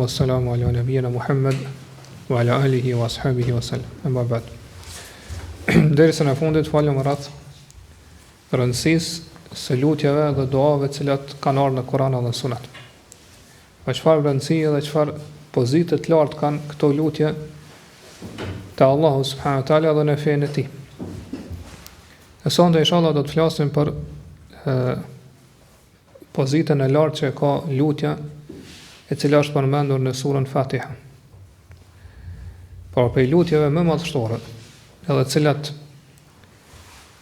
Wassalamu ala nabiyina Muhammad wa ala alihi wa ashabihi wa sallam. Amma ba'd. Derisa në fundit folëm rreth rëndësisë së lutjeve dhe duave të cilat kanë ardhur në Kur'an dhe Sunet. Pa çfarë rëndësie dhe çfarë pozite të lartë kanë këto lutje te Allahu subhanahu wa taala dhe në fenë e tij. E sonte inshallah do të flasim për pozitën e lartë që ka lutja e cila është përmendur në surën Fatiha. Por për lutjeve më madhështore, edhe cilat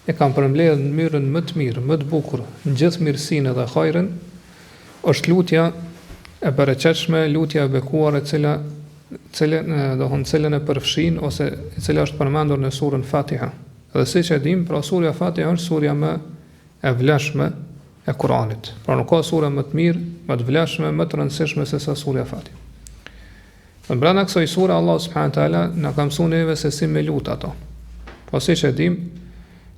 e kanë përmbledhur në mënyrën më të mirë, më të bukur, në gjithë mirësinë dhe hajrin, është lutja e bereqetshme, lutja e bekuar e cilën e përfshin ose e cila është përmendur në surën Fatiha. Dhe siç e dim, pra surja Fatiha është surja më e vlefshme e Kur'anit. Pra nuk ka sure më të mirë, më të vlefshme, më të rëndësishme se sa surja Fatiha. Në brenda kësaj sure Allah subhanahu wa taala na ka mësuar neve se si me lut ato. Po siç e dim,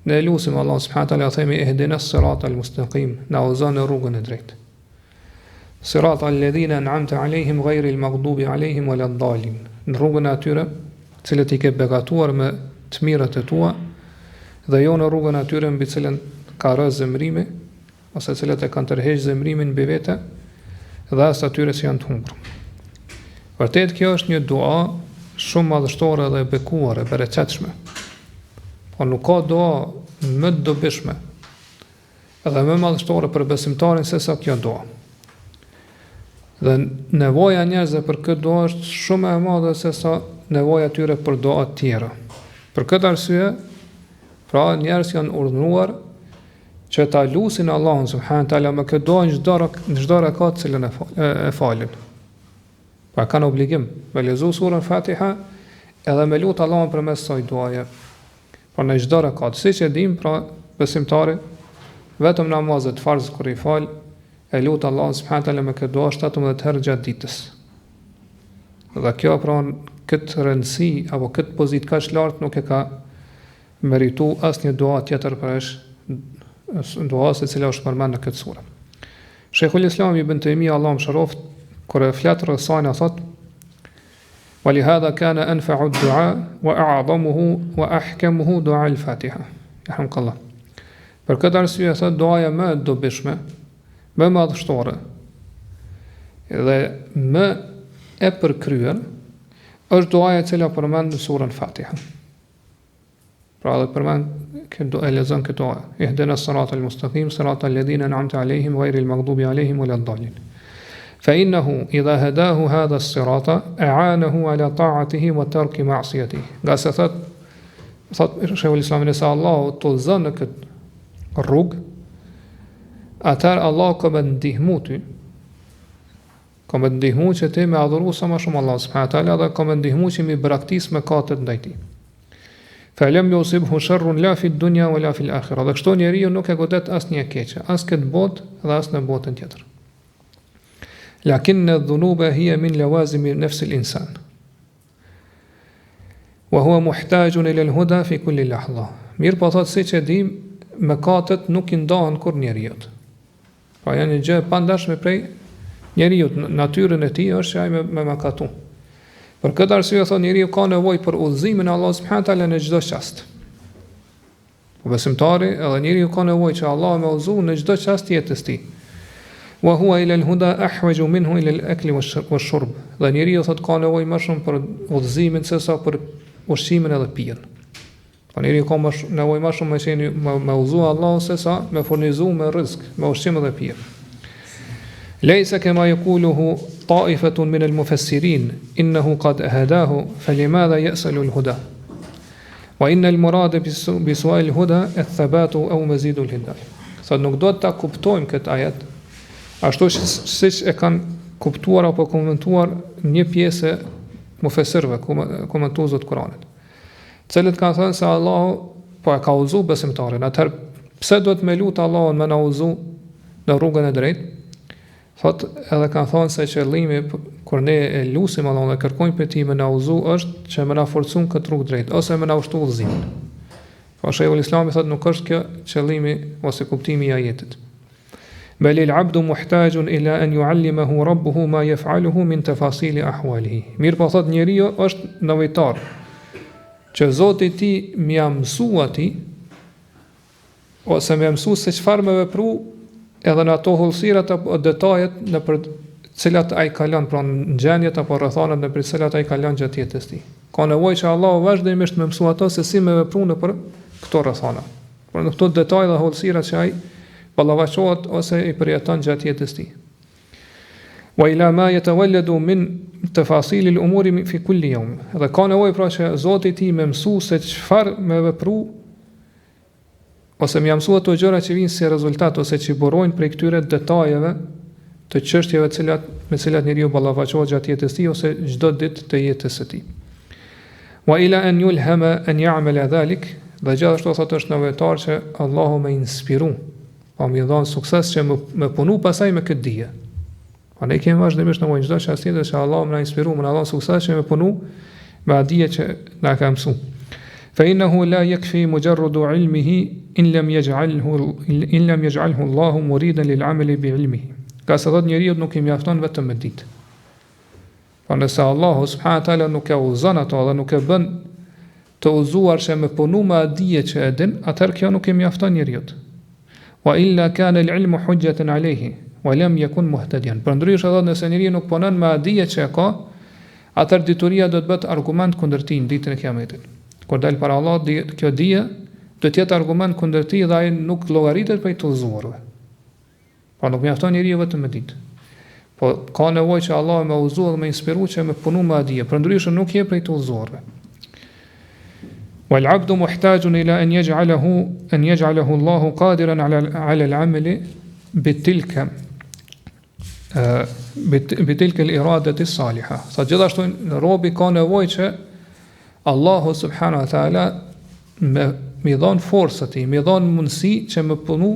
ne lutim Allah subhanahu wa taala themi ihdinas siratal mustaqim, na udhëzon në rrugën e drejtë. Siratal ladhina an'amta alehim ghayril maghdubi alehim waladdallin. Në rrugën e atyre, të cilët i ke begatuar me të mirët e tua, dhe jo në rrugën e atyre mbi cilën ka rënë zemrimi, ose cilët e kanë tërheqë zemrimin mbi vete, dhe as atyre që janë të humbur. Vërtet kjo është një dua shumë madhështore dhe e bekuar, e bereqetshme. Po nuk ka dua më të dobishme edhe më madhështore për besimtarin se sa kjo dua. Dhe nevoja e njerëzve për këtë dua është shumë e madhe se sa nevoja e tyre për dua të tjera. Për këtë arsye, pra njerëz janë urdhëruar që ta lutin Allahun subhanahu wa taala me këtë dua në çdo rekat cilën e falin. Pa kanë obligim me lezu surën Fatiha edhe me lut Allahun përmes kësaj duaje. Por në çdo rekat, siç e dim, pra besimtari vetëm namazet farz kur i fal, e lut Allahun subhanahu wa taala me këtë dua 17 herë gjatë ditës. Dhe kjo pra këtë rëndësi apo këtë pozitë kaq lart nuk e ka meritu asnjë dua tjetër përveç duas e cila është përmend në këtë sure. Sheikhul Islam ibn Taymija Allahu mëshiroft kur e flet rreth saj na thot: "Wa li hadha kana anfa'u ad-du'a wa a'zamuhu wa ahkamuhu du'a al-Fatiha." Alhamdulillah. Për këtë arsye thot duaja më e dobishme, më e madhështore dhe më e përkryer është duaja e cila përmend në surën Fatiha. Pra dhe përmend këtë e lexon këtë dua. Ihdinas siratal mustaqim, siratal ladhina an'amta alehim ghayril maghdubi alehim waladdallin. Fa innahu idha hadahu hadha as-sirata a'anahu ala ta'atihi wa tarki ma'siyatihi. Nga se thot Sheikhul Islam nëse Allahu të udhëzon në këtë rrugë, atëherë Allahu ka më ndihmu ty, ka më ndihmu që ti me adhuru sa më shumë Allah subhanahu wa taala dhe ka më ndihmu që mi braktis mëkatet ndaj tij. Fa lam yusibhu sharrun la fi dunya wala fi al-akhirah. Dhe kështu njeriu nuk e godet asnjë keqe, as këtë botë dhe as në botën tjetër. Lakin adh-dhunuba hiya min lawazim nafs al-insan. Wa huwa muhtajun ila al-huda fi kulli lahdha. Mirë po thot siç e dim, mëkatet nuk I ndahen kur njeriu. Pra janë një gjë pa ndashme prej njeriu, natyrën e tij është që ai me mëkatu. Për këtë arsye thonë njeriu ka nevojë për udhëzimin e Allahut subhanahu wa taala në çdo çast. Po besimtari edhe njeriu ka nevojë që Allah me udhëzoj në çdo çast jetës tij. Wa huwa ila al-huda ahwaju minhu ila al-akli wash-shurb. Dhe njeriu thotë ka nevojë më shumë për udhëzimin se sa për ushqimin edhe pijen. Po njeriu ka nevojë më shumë me udhëzoj Allahun se sa me furnizuar me rrezik, me ushqim edhe pije. Leysa kama yaquluhu ta'ifatun min al-mufassirin innahu qad hadahu falimadha yas'alu al-huda wa inna al-murada bi su'al al-huda ath-thabatu aw mazidu al-hidayah. Sot nuk do ta kuptojmë këtë ajet ashtu siç e kanë kuptuar apo komentuar një pjesë mufassirëve, komentuesët të Kuranit, cilët kanë thënë se Allahu po e ka udhëzuar besimtarin, atëherë pse duhet me lut Allahun me na udhëzu në rrugën e drejtë? Thot edhe kanë thonë se qëllimi kur ne e lutim Allahun dhe kërkojmë për tij me na udhëzu është që më na forcon këtë rrugë drejt ose më na ushtu udhëzimin. Po Sheikhul Islam thotë nuk është kjo qëllimi ose kuptimi I ajetit. Balil abdu muhtajun ila an yuallimahu rabbuhu ma yaf'aluhu min tafasili ahwalihi. Mirë po thot njeriu është nevojtar që Zoti i tij më mësu ati ose më mësu se çfarë më vepru edhe në ato hullësirat apo detajet në për cilat ai kalon, pra në gjendjet apo rrethanat në për cilat ai kalon gjatë jetës tij. Ka nevojë që Allahu vazhdimisht më mësua ato se si më vepru në për këto rrethana. Por në këto detaje dhe hullësira që ai ballavaçohet ose i përjeton gjatë jetës tij. Wa ila ma yatawalladu min tafasil al-umuri fi kulli yawm. Dhe ka nevojë pra që Zoti i tij më mësu se çfarë më vepru ose më mësu ato gjëra që vijnë si rezultat ose që burojnë prej këtyre detajeve të çështjeve me cilat njeriu ballavaçohet gjatë jetës tij ose çdo ditë të jetës së tij. Wa ila an yulhama an ya'mala dhalik, dhe gjithashtu thotë është nevojtar që Allahu më inspiru, pa më dhënë sukses që më punu pasaj me këtë dije. Pa ne kemi vazhdimisht nevojë çdo çast tjetër që Allahu më na inspiru, më na dhënë sukses që më punu me atë dije që na ka mësuar. Fa innahu la yakfi mujarradu ilmihi in lam yaj'alhu Allahu muridan lil 'amali bi ilmihi. Ka se thot njeriu nuk i mjafton vetëm me ditë. Po nëse Allahu subhanahu wa taala nuk e uzon ato dhe nuk e bën të uzuar që me punu me dije që e din, atëherë kjo nuk i mjafton njeriu. Wa illa kana al-ilmu hujjatan alayhi wa lam yakun muhtadiyan. Përndryshe thot nëse njeriu nuk punon me dije që e ka, atëherë dituria do të bëhet argument kundër tij në ditën e Kiametit. Kur dal para Allahut, kjo dije do të jetë argument kundër tij dhe ai nuk llogaritet për të uzuarve. Pa nuk mjafton njeriu vetëm me ditë. Po ka nevojë që Allah më uzuar dhe më inspiru që me punu me dije. Përndryshe nuk je për të uzuarve. Wal abdu muhtajun ila an yaj'alahu Allahu qadiran ala al-'amali bitilka al-iradati as-salihah. Sa gjithashtu robi ka nevojë që Allahu subhanahu wa taala më dhon forcë ti, më dhon mundësi që më punu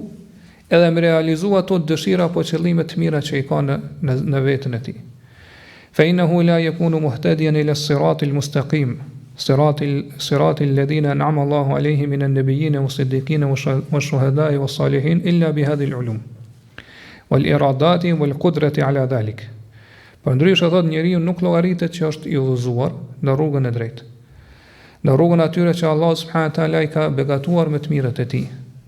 edhe më realizu ato dëshira apo qëllime të mira që i ka në veten e tij. Fa innahu la yakunu muhtadiyan ila as-sirati al-mustaqim, sirati alladhina an'ama Allahu alayhim min an-nabiyyin was-siddiqin wash-shuhada'i was-salihin illa bi hadhihi al-ulum wal-iradati wal-qudrati ala dhalik. Përndryshe thot njeriu nuk llogaritet që është i udhëzuar në rrugën e drejtë. Në rrugën atyre që Allah subhanahu wa taala i ka begatuar me të mirët e tij,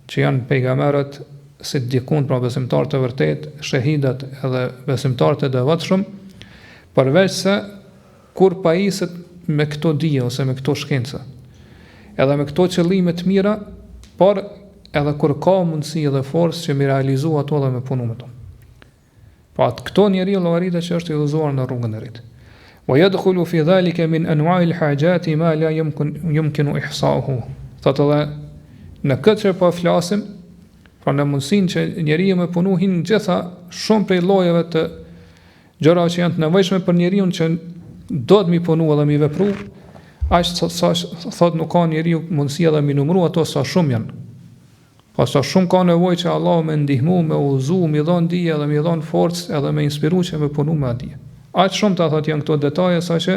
që janë pejgamberët, siddiqun, pra besimtarët e vërtet, shahidat edhe besimtarët e devotshëm, përveç se kur pajiset me këto dije ose me këto shkenca, edhe me këto qëllime të mira, por edhe kur ka mundësi dhe forcë që mi realizu ato dhe me punu me to. Pa këto njeriu llogaritet që është i udhëzuar në rrugën e drejtë. Wa yadkhulu fi dhalika min anwa'i al-hajati ma la yumkinu ihsa'uhu. Thotë edhe në këtë që po flasim, pra në mundësinë që njeriu me punu hin gjitha shumë prej llojeve të gjërave që janë të nevojshme për njeriu që do të mi punu edhe mi vepru, aq sa thot nuk ka njeriu mundësi edhe mi numëru ato sa shumë janë. Po sa shumë ka nevojë që Allahu më ndihmu, më uzu, më dhon dije edhe më dhon forcë edhe më inspiru që me punu me atij. Aq shumë ta thot janë këto detaje saqë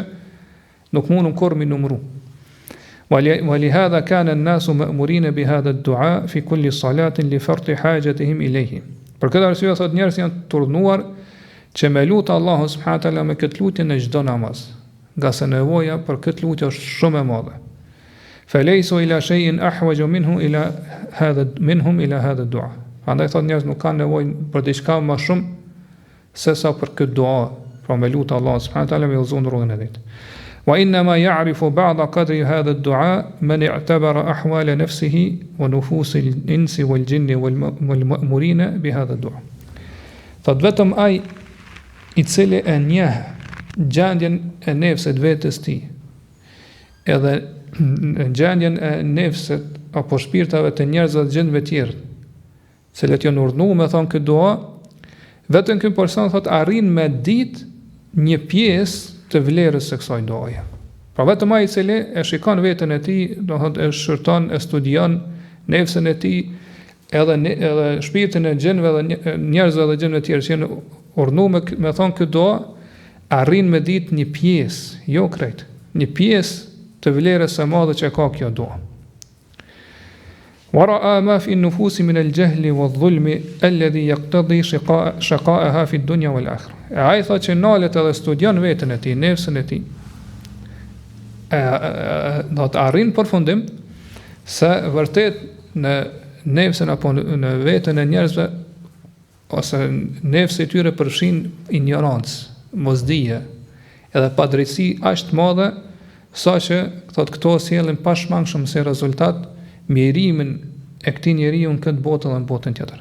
nuk mundun kur mi numëru. ولهذا كان الناس مأمورين بهذا الدعاء في كل صلاة لفرط حاجتهم إليه. Për këtë arsye thot njerëz janë të urdhëruar që me lutë Allahu subhanahu wa taala me këtë lutje në çdo namaz, nga se nevoja për këtë lutje është shumë e madhe. فليسوا إلى شيء أحوج منهم إلى هذا الدعاء. Prandaj thot njerëz nuk kanë nevojë për diçka më shumë se sa për këtë dua, pra me lutë Allahu subhanahu wa taala me udhëzon rrugën e drejtë. وإنما يعرف بعض قدر هذا الدعاء من اعتبر أحوال نفسه ونفوس الإنس والجن والمأمورين بهذا الدعاء. Thot vetëm ai i cili e njeh gjendjen e nefsit vetes tij, edhe gjendjen e nefsit apo shpirtave të njerëzve të gjendve tjerë, cilët janë urdhëruar me thon këtë dua, vetëm ky person thot arrin me ditë një pjesë të vlerës së kësaj duaje. Pra vetëm ai i cili e shikon veten e tij, do të thotë e shërton, e studion nefsin e tij, edhe shpirtin e gjinëve dhe njerëzve dhe gjinëve tjerë që janë urdhëruar me thon këtë dua, arrin me ditë një pjesë, jo krejt, një pjesë të vlerës së madhe që ka kjo dua. ورأى ما في النفوس من الجهل والظلم الذي يقتضي شقاءها في الدنيا والآخرة. Ai thot që nalet edhe studion veten e tij, nefsën e tij, do të arrin përfundim se vërtet në nefsën apo në veten e njerëzve ose nefsi i tyre përfshin ignorancë, mosdije, edhe padrejtësi aq të madhe saqë thot këto sjellin pashmangshëm si rezultat mjerimin e këtij njeriu në këtë botë dhe në botën tjetër.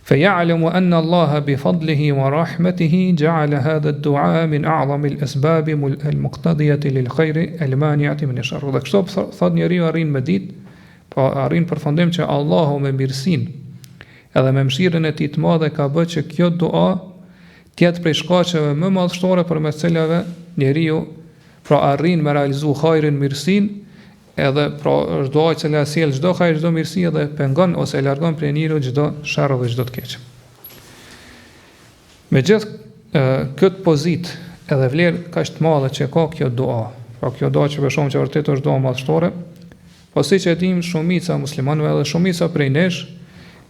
فيعلم أن الله بفضله ورحمته جعل هذا الدعاء من أعظم الأسباب المقتضية للخير المانعة من الشر. Dhe kështu thot njeriu arrin me ditë, po arrin përfundim që Allahu me mirësinë edhe me mëshirën e tij të madhe ka bërë që kjo dua të jetë prej shkaqeve më madhështore përmes cilave njeriu pra arrin me realizu hajrin, mirësinë, edhe pra është dua që la sjell çdo hajër, çdo mirësi edhe pengon ose e largon prej njeriu çdo sherr dhe çdo të keq. Megjithë këtë pozitë edhe vlerë kaq të madhe që ka kjo dua, pra kjo dua që bëshom që vërtet është dua madhështore, po siç e dim shumica e muslimanëve edhe shumica prej nesh,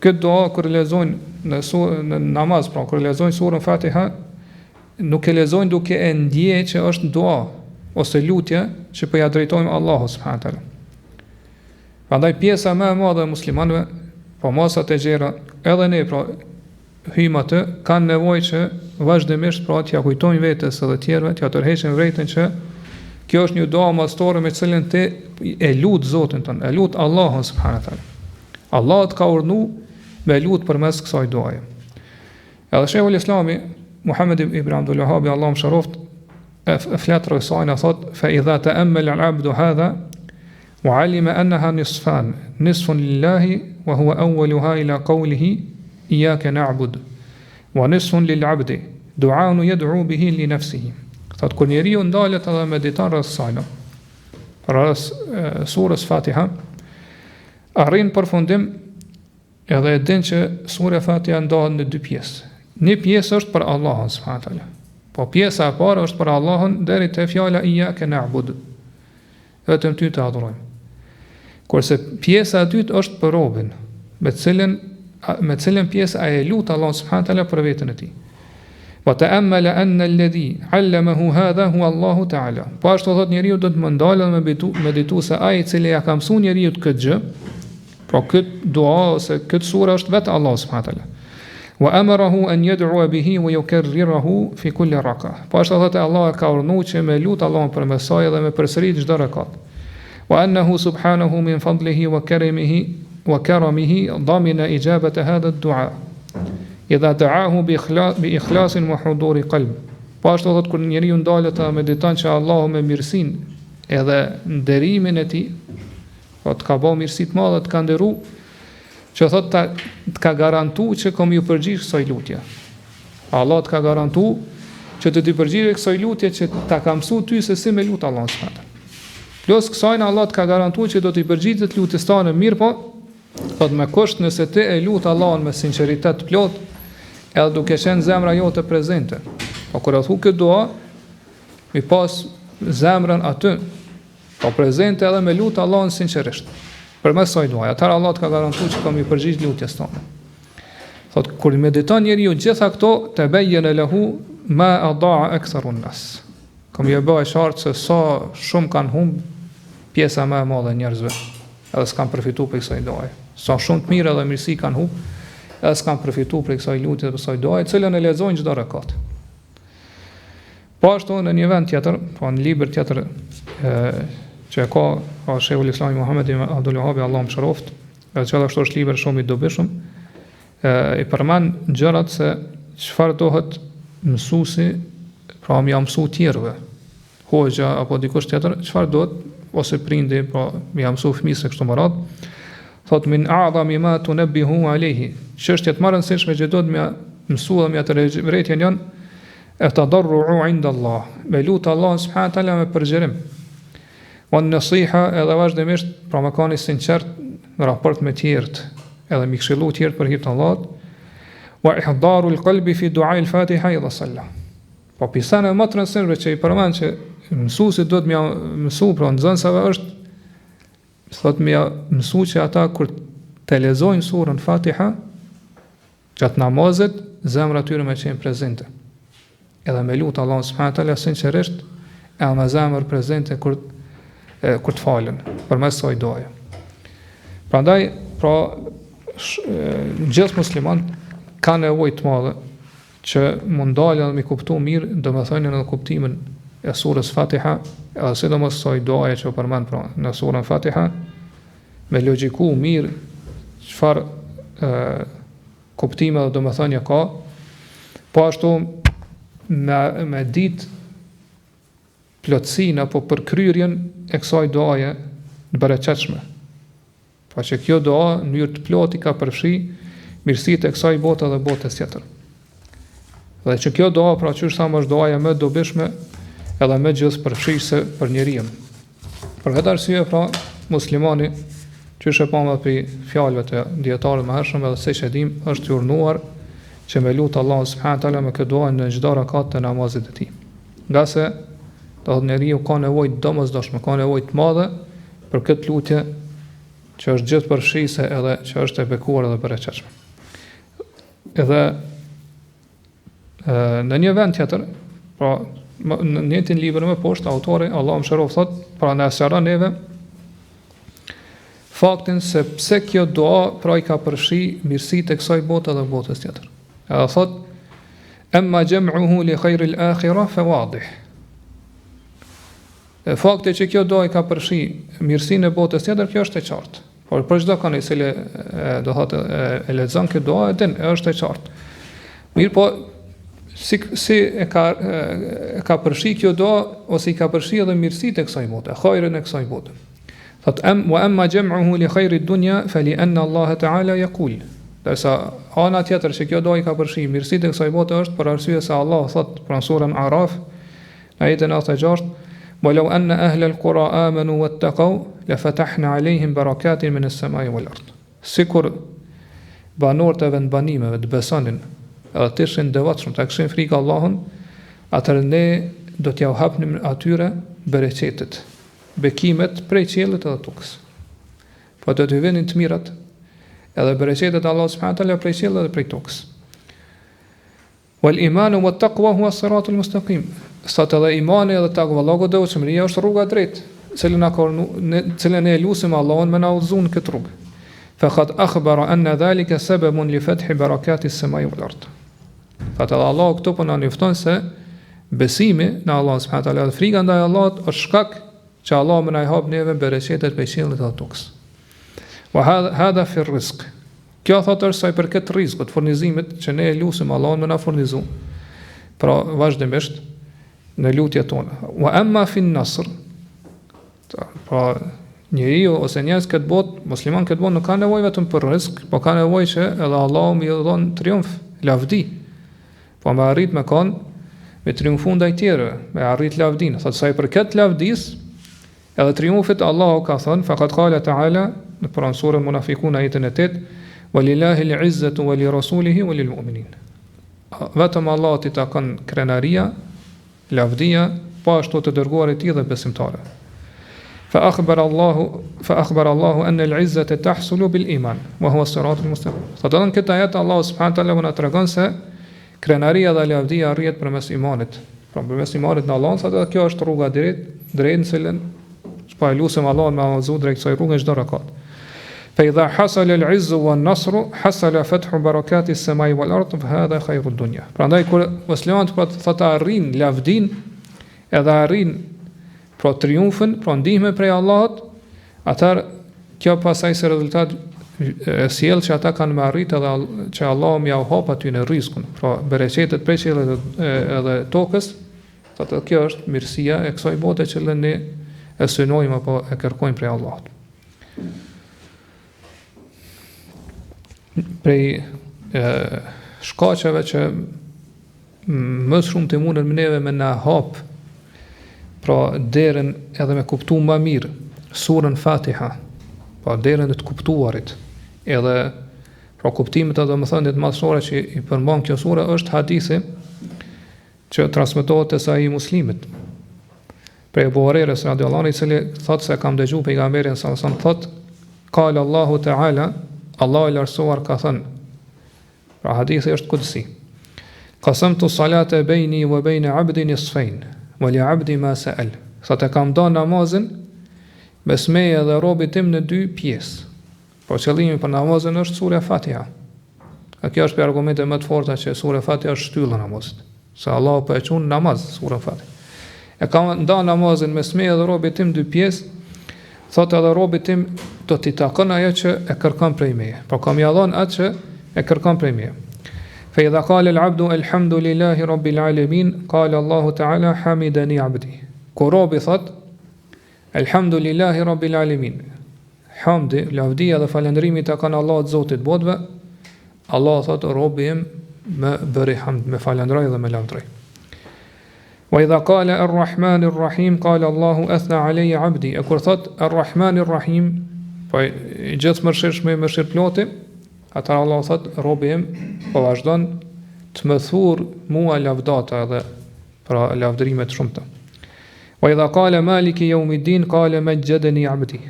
këtë dua kur lexojnë në namaz, pra kur lexojnë surën Fatiha, nuk e lexojnë duke e ndjekur që është dua ose lutje që po ja drejtojmë Allahut subhanahu taala. Prandaj pjesa më e madhe e muslimanëve, po masat e gjera, edhe ne pra hyjmë atë, kanë nevojë që vazhdimisht pra t'ja kujtojnë vetes edhe tjerëve, t'ja tërheqin vërejtën që kjo është një dua madhështore me cilën ti e lut Zotin ton, e lut Allahun subhanahu taala. Allah të ka urdhëruar me lut përmes kësaj duaje. Edhe Shehul Islami Muhammed ibn Abdul Wahhab, Allahu mëshiroft, flet rësajnë, thot, fa idha ta'ammala al-'abdu hadha wa 'alima annaha nisfan, nisfun lillahi wa huwa awwaluha ila qawlihi iyyaka na'budu wa nisfun lil-'abdi du'an yad'u bihi li nafsihi. Thot kur njeriu ndalet edhe mediton rësajnë, rës surës Fatiha, arrin përfundim edhe e din që surja Fatiha ndahet në dy pjesë. Një pjesë është për Allahun subhanahu wa taala. Po pjesa e parë është për Allahun deri te fjala iyyaka na'budu. Vetëm ty të adhurojmë. Kurse pjesa e dytë është për robën, me cilën pjesë ai e lut Allahun subhanahu wa taala për veten e tij. Wa ta'ammala anna alladhi 'allamahu hadha huwa Allahu ta'ala. Po ashtu thot njeriu do të më ndalë me meditu se ai i cili ja ka mësuar njeriu këtë gjë, pra këtë dua ose këtë sura është vetë Allahu subhanahu wa taala. Wa amarahu an yad'u bihi wa yukarrirahu fi kulli raka. Po ashtu thotë Allah ka urdhëruar që me lut Allahun përmes saj dhe me përsërit çdo rekat. Wa annahu subhanahu min fadlihi wa karamihi damina ijabata hadha ad-du'a idha da'ahu bi ikhlasin wa huduri qalb. Po ashtu thotë kur njeriu ndalet të mediton që Allahu me mirësinë edhe nderimin e tij, po të ka bëu mirësi të madhe, të ka nderuar, që thot të ka garantu që kom ju përgjigj kësaj lutje. Allah të ka garantu që të përgjigj kësaj lutje që ta ka mësu ty se si me lutë Allah s.a. Plus kësajnë Allah të ka garantu që do të përgjigj të lutjes tane mirë, po thot me kusht nëse ti e lutë Allahun me sinqeritet plot, edhe duke qenë zemra jote prezente. Po kur e thu këtë dua, mi pas zemrën aty, po prezente edhe me lutë Allahun sinqerisht. Përmes saj duaja, atëherë Allah të ka garantuar që kam i përgjigj lutjes tonë. Thot kur mediton njeriu gjitha këto, tabayyana lahu ma adaa aktharu an-nas. Kam i bëj qartë se sa shumë kanë humb pjesa më e madhe e njerëzve, edhe s'kan përfituar prej kësaj duaje. Sa shumë të mirë edhe mirësi kanë humb, edhe s'kan përfituar prej kësaj lutje, prej kësaj duaje, cilën e lexojnë çdo rekat. Po ashtu në një vend tjetër, po në libër tjetër që ka Shehul Islami Muhammed ibn Abdul Wahhab, Allahu mëshiroft, edhe gjithashtu është libër shumë i dobishëm, i përmend gjërat se çfarë dohet mësuesi, pra më mësu tjerëve, hoxha apo dikush tjetër, çfarë dohet ose prindi, pra më mësu fëmijës së kështu me radhë. Thot min a'zami ma tunabbihu alayhi. Çështjet më rëndësishme që do të më mësua dhe më të rrejtjen janë e tadarru'u 'inda Allah. Me lut Allah subhanahu wa taala me përgjërim. Wa nasiha edhe vazhdimisht pra më kanë sinqert në raport me tjerët, edhe mi këshillu tjerët për hir të Allahut. Wa ihdaru al-qalbi fi du'a al-Fatiha idha salla. Po pisana më të rëndësishme që i përmend që mësuesi do të më mësu pra nxënësave është thot me mësu që ata kur të lexojnë surën Fatiha gjatë namazit, zemra tyre me qenë prezente. Edhe me lutë Allah subhanahu wa taala sinqerisht, e me zemër prezente kur të falen, përmes kësaj duaje. Prandaj, gjithë muslimanët kanë nevojë të madhe që mund dalë dhe mi kuptu mirë, domethënien edhe kuptimin e surës Fatiha, edhe sidomos kësaj duaje që u përmend në surën Fatiha, me logjiku mirë çfarë kuptime dhe domethënie ka, po ashtu me ditë plotësinë apo përkryrjen e kësaj duaje të bereqetshme. Pa që kjo dua në mënyrë të plotë ka përfshi mirësitë e kësaj bote dhe botës tjetër. Dhe që kjo dua, pra që është thamë është duaja më dobishme edhe më gjithë përfshirëse për njeriu. Për këtë arsye, pra, muslimani që është e pamë për fjalëve të dietarëve më hershëm edhe siç e dim, është i urnuar që me lutë Allah subhanahu wa taala me këtë dua në çdo rakat të namazit të tij. Nga se do të njeriu ka nevojë domosdoshme, ka nevojë të madhe për këtë lutje që është gjithë përfshirëse edhe që është e bekuar edhe bereqetshme. Edhe në një vend tjetër, pra në njëtin libër më poshtë, autori Allah më shërof thot, pra në sqaron neve faktin se pse kjo dua pra i ka përfshi mirësitë e kësaj bote dhe botës tjetër. Edhe thot, emma jam'uhu li khairil akhirah fa wadih. Fakti që kjo dua i ka përfshi mirësinë e botës tjetër, kjo është e qartë. Por për çdo kanë se do thotë e lexon këtë dua, është e qartë. Mirë po, si e ka përfshi kjo dua, ose i ka përfshi edhe mirësitë e kësaj bote, khairin e kësaj bote. Thot wa amma jam'uhu li khairid dunya fa li anna Allah ta'ala yaqul. Derisa ana tjetër që kjo dua i ka përfshi mirësitë e kësaj bote është për arsye se Allah thot në surën Araf, në ajetin 96, "Walau anna ahla al-qura amanu wattaqu la fatahna alayhim barakatin min as-samai wal ard." Sikur banorët e vendbanimeve të besonin edhe të ishin devotshëm, të kishin frikë Allahun, atëherë ne do t'ja hapnim atyre bereqetet, bekimet prej qiellit edhe tokës. Po do të vinin të mirat edhe bereqetet Allah subhanahu wa taala prej qiellit edhe prej tokës. Wal imanu wat taqwa huwa as-siratul mustaqim. Sot edhe imani edhe takvalloku dhe devotshmëria është rruga e drejtë, cilën ne lutim Allahun me na udhëzon këtë rrugë. Faqad akhbara anna dhalika sababun li fathi barakati as-samai wal ard. Fatë Allah këtu po na njofton se besimi në Allah subhanahu wa taala, frika ndaj Allahut është shkak që Allah më na i hap neve bereqetet prej qiellit dhe tokës. Wa hadha fi rizq. Kjo thotë është sa i përket rrezikut, furnizimit që ne lutim Allahun më na furnizu. Pra vazhdimisht në lutjet tona. Wa amma fi an-nasr. Pra njeriu ose njerëz këtë botë, musliman këtë botë nuk ka nevojë vetëm për rrezik, por ka nevojë që edhe Allahu më i dhon triumf, lavdi. Po më arrit me kon me triumfun ndaj tjerëve, me arrit lavdin. Thotë sa i përket lavdis, edhe triumfit Allahu ka thënë, faqad qala ta'ala në surën Munafikun ajetin e 8, "Walillahi al-'izzatu wa li rasulihi wa lil mu'minin." Vetëm Allahut i takon krenaria, lavdia, po ashtu të dërguarit i dhe besimtarëve. Fa akhbar Allahu anna al-'izzata tahsulu bil iman wa huwa as-siratul mustaqim. Thotë këtë ajet Allah subhanahu wa taala na tregon se krenaria dhe lavdia arrihet përmes imanit. Pra përmes imanit në Allah, thotë kjo është rruga drejt në cilën pa lutem Allahun me azu drejt kësaj rruge çdo rakat. Fa idha hasala al-'izzu wan-nasru hasala fathu barakati as-samai wal-ard fa hadha khayru ad-dunya. Prandaj kur muslimanët thotë arrin lavdin, edhe arrin pra triumfin, pra ndihme prej Allahut, atëherë kjo pasaj se rezultat sjell që ata kanë me arrit edhe që Allahu më ia hap aty në rrezikun, pra bereqetet prej qiellit edhe tokës. Thotë kjo është mirësia e kësaj bote që ne e synojmë apo e kërkojmë prej Allahut. Prej shkaqeve që më shumë të mundën neve me na hap pra derën edhe me kuptu më mirë surën Fatiha, pra derën e të kuptuarit, edhe pra kuptimet edhe më thëndit madhështore që i përmban kjo sura është hadithi që transmetohet e sa i muslimit, Prej Abu Hurairës radhiyallahu anhu, i cili thotë se kam dëgjuar pejgamberin sallallahu alaihi wasallam thotë, qala Allahu ta'ala, Allahu i lartësuar ka thënë. Pra hadithi është kudsi. Qasamtu salata baini wa baina 'abdi nisfain, wa li 'abdi ma sa'al. Thotë kam dhënë namazin mes meje dhe robit tim në dy pjesë. Po qëllimi për namazin është sura Fatiha. A kjo është për argumente më të forta që sura Fatiha është shtylla e namazit. Se Allahu po e quajnë namaz sura Fatiha. E kam nda namazin mes meje dhe robit tim dy pjesë, thotë edhe robit tim do t'i takon ajo që e kërkon prej meje. Po kam ia dhënë atë që e kërkon prej meje. Fa idha qala al-'abdu alhamdulillahi rabbil alamin, qala Allahu ta'ala hamidani 'abdi. Kur robi thot alhamdulillahi rabbil alamin, hamdi, lavdia dhe falëndrimi të kanë Allahut Zotit botëve, Allah thot robi im me bëri hamd, me falënderoj dhe me lavdëroj. Wa idha qala ar-rahman ar-rahim, qala Allahu athna alayya 'abdi. E kur thot ar-rahman ar-rahim, po i gjithë mëshirshëm, mëshirploti, atëherë Allah thot robi im po vazhdon të më thurr mua lavdata dhe pra lavdërime të shumta. Wa idha qala maliki yawmiddin, qala majjadani 'abdi.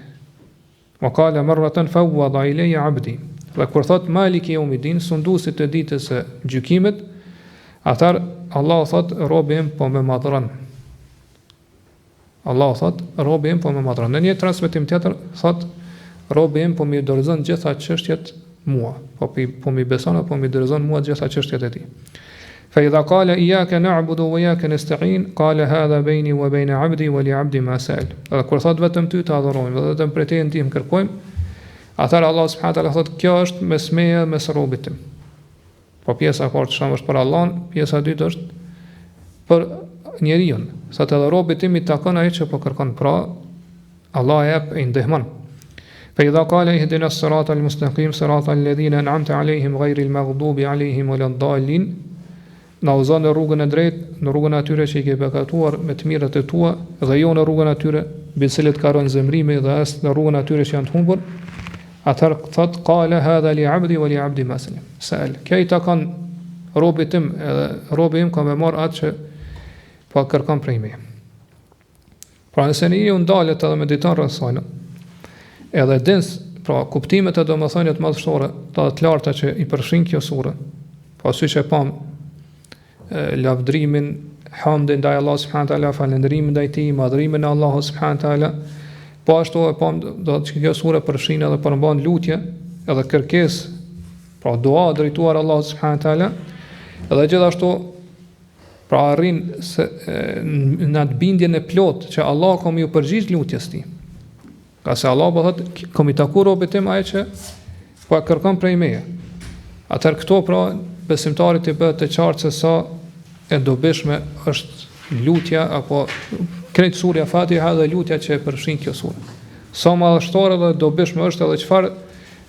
Wa qala marratan fawwada ilayya 'abdi. Dhe kur thot maliki yawmiddin, sunduesit të ditës së gjykimit, atëherë Allah thot robi im po më madhron. Allah thot robi im po më madhron. Në një transmetim tjetër thot robi im po më dorëzon gjitha çështjet mua, po më beson apo më dorëzon mua gjitha çështjet e tij. Fa idha qala iyyaka na'budu wa iyyaka nasta'in, qala hadha bayni wa bayna 'abdi wa li 'abdi ma sa'al. Dhe kur thot vetëm ty të adhurojmë, vetëm prej teje ndihmë kërkojmë, atëherë Allah subhanahu wa taala thot kjo është mes meje mes robit tim. Po pjesa e parë është për Allahun, pjesa e dytë është për njeriu. Sa të edhe robit tim i takon ai që po kërkon, pra Allah e jep e ndihmon. Fa idha qala ihdina as-sirata al-mustaqim sirata alladhina an'amta 'alayhim ghayri al-maghdubi 'alayhim wala-d-dallin. Na uzon në rrugën e drejtë, në rrugën atyre që i ke bekatuar me të mirët e tua, dhe jo në rrugën atyre mbi të cilët ka rënë zemrimi, dhe as në rrugën atyre që janë të humbur. Atëherë thot qala hadha li 'abdi wa li 'abdi ma sa'al. Kjo i takon robit tim, edhe robi im ka më marr atë që po kërkon prej meje. Pra nëse njeriu ndalet edhe mediton rreth saj, edhe din pra kuptimet e domethënies madhështore, të larta që i përfshin kjo sure, po siç e pam lavdrimin, hamdin ndaj Allah subhanahu wa taala, falënderimin ndaj tij, madhrimin e Allahut subhanahu wa taala. Po ashtu e pam do të kjo sure përfshin edhe përmban lutje, edhe kërkesë, pra dua drejtuar Allahut subhanahu wa taala, edhe gjithashtu pra arrin se në atë bindjen e plot që Allah ka më ju përgjigj lutjes tij. Ka se Allah po thot kom i taku robit tim ai që po e kërkon prej meje. Atëherë këto pra besimtarit i bëhet të qartë se sa e dobishme është lutja apo krejt surja Fatiha dhe lutja që e përfshin kjo sure. Sa madhështore dhe dobishme është edhe çfarë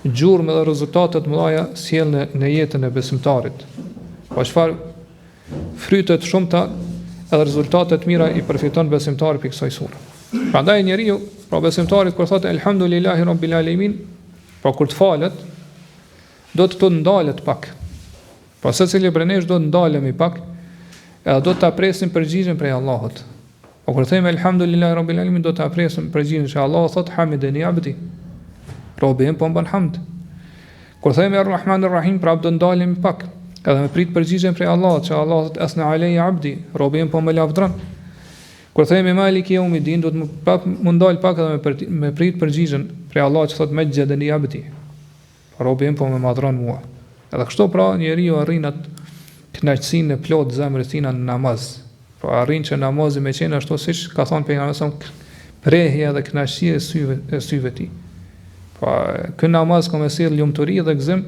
gjurmë dhe rezultate të mëdha sjell në jetën e besimtarit. Po çfarë fryte të shumta edhe rezultate të mira i përfiton besimtari për kësaj sure. Prandaj njeriu, pra besimtarit kur thotë elhamdulillahi rabbil alamin, pra kur të falet, do të ndalet pak. Po secili prej nesh do të ndalemi pak, edhe do të presim përgjigjen prej Allahut. Po kur themi elhamdulillahi rabbil alamin, do të presim përgjigjen që Allah thot hamidani abdi. Robi im po mban hamd. Kur themi ar-rahman ar-rahim, pra do ndalemi pak, edhe me prit përgjigjen prej Allahut, që Allah thot asna alayya abdi, robi im po më lavdron. Kur themi maliki yawmiddin, do të mundal pak edhe me prit përgjigjen prej Allahut që thot majjadani abdi. Robi im po më madhron mua. Edhe kështu pra njeriu arrin atë kënaqësinë e plot zemrës së tij në namaz. Pra arrin që namazi me qenë ashtu siç ka thënë pejgamberi sa prehje dhe kënaqësi e syve të tij. Pra ky namaz ka më sjell lumturi dhe gëzim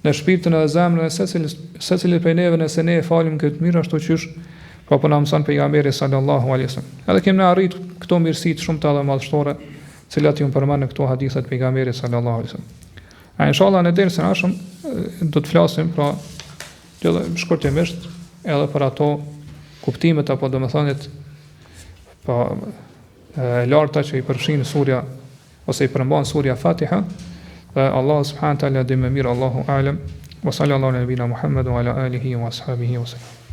në shpirtin e zemrën e secilit prej neve, nëse ne e falim këtë mirë ashtu qysh po na mëson pejgamberi sallallahu alaihi wasallam. Edhe kemi arrit këto mirësi të shumta dhe madhështore, të cilat ju përmend në këto hadithe të pejgamberit sallallahu alaihi wasallam. Inshallah në dersën e ardhshëm do të flasim pra shkurtimisht edhe për ato kuptimet apo domethënit pa larta që i përfshin surja ose i përmban surja Fatiha. Dhe Allah subhanahu wa taala dhe më mirë, Allahu a'lam. Wa sallallahu ala nabina Muhammad wa ala alihi wa ashabihi wa sallam.